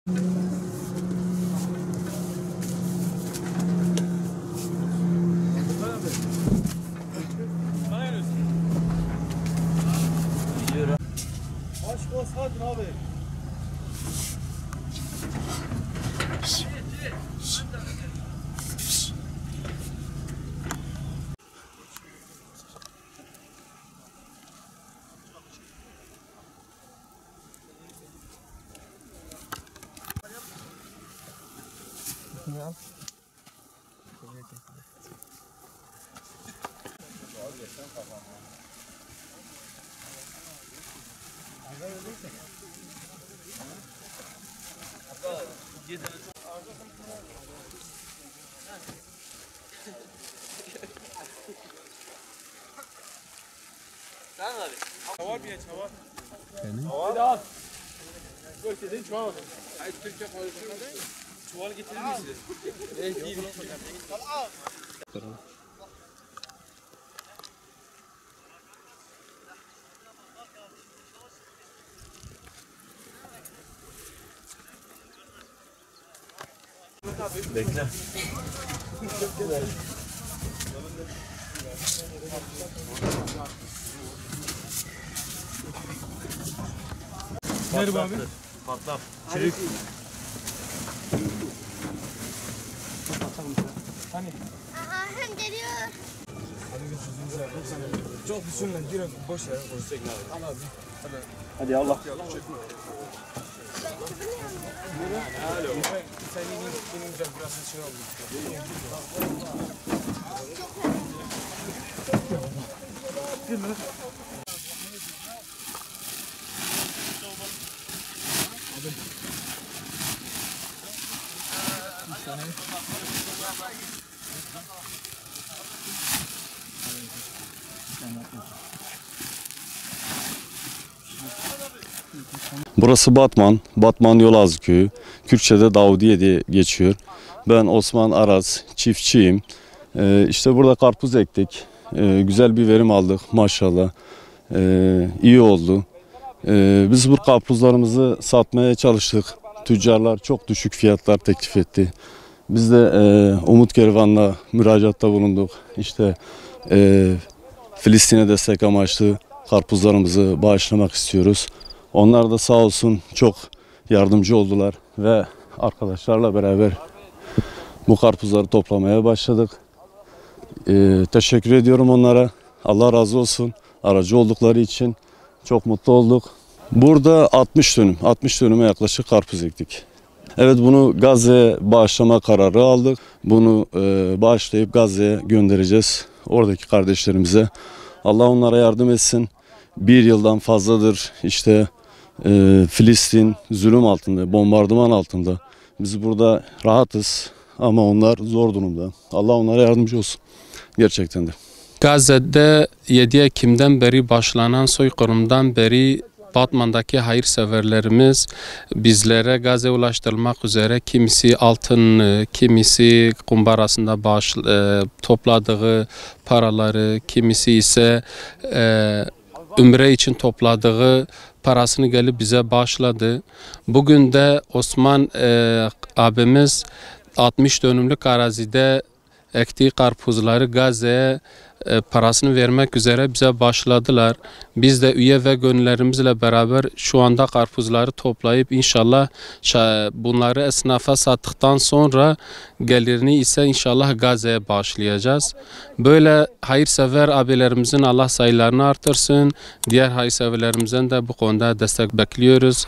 Aşk olsun hadi abi. Ya. Çavar bir çavar. Çavar. Göstereyim çavar. Hayır Türkçe konuşuyoruz. Çuval getirir misiniz? Evet değil. Bekle. Nerede abi? Patlar. Çelik. Hani? Aha hem geliyor. Çok düşünme direkt boş ver. Al abi. Hadi Allah. Senin güzel biraz şey oldu. Burası Batman Yolazlı Köyü. Kürtçe'de Davudiye diye geçiyor. Ben Osman Araz, çiftçiyim. İşte burada karpuz ektik. Güzel bir verim aldık maşallah. İyi oldu. Biz bu karpuzlarımızı satmaya çalıştık. Tüccarlar çok düşük fiyatlar teklif etti. Biz de Umut Kervan'la müracaatta bulunduk. İşte Filistin'e destek amaçlı karpuzlarımızı bağışlamak istiyoruz. Onlar da sağ olsun çok yardımcı oldular ve arkadaşlarla beraber bu karpuzları toplamaya başladık. Teşekkür ediyorum onlara. Allah razı olsun. Aracı oldukları için çok mutlu olduk. Burada 60 dönüme yaklaşık karpuz ektik. Evet, bunu Gazze'ye bağışlama kararı aldık. Bunu bağışlayıp Gazze'ye göndereceğiz. Oradaki kardeşlerimize. Allah onlara yardım etsin. Bir yıldan fazladır işte Filistin zulüm altında, bombardıman altında. Biz burada rahatız ama onlar zor durumda. Allah onlara yardımcı olsun. Gerçekten de. Gazze'de 7 Ekim'den beri başlanan soykırımdan beri Batman'daki hayırseverlerimiz bizlere Gazze ulaştırılmak üzere kimisi altın, kimisi kumbarasında topladığı paraları, kimisi ise Ümre için topladığı parasını gelip bize bağışladı. Bugün de Osman abimiz 60 dönümlük arazide ektiği karpuzları Gazze'ye parasını vermek üzere bize başladılar. Biz de üye ve gönüllerimizle beraber şu anda karpuzları toplayıp inşallah bunları esnafa sattıktan sonra gelirini ise inşallah Gazze'ye bağışlayacağız. Böyle hayırsever abilerimizin Allah sayılarını artırsın. Diğer hayırseverlerimizden de bu konuda destek bekliyoruz.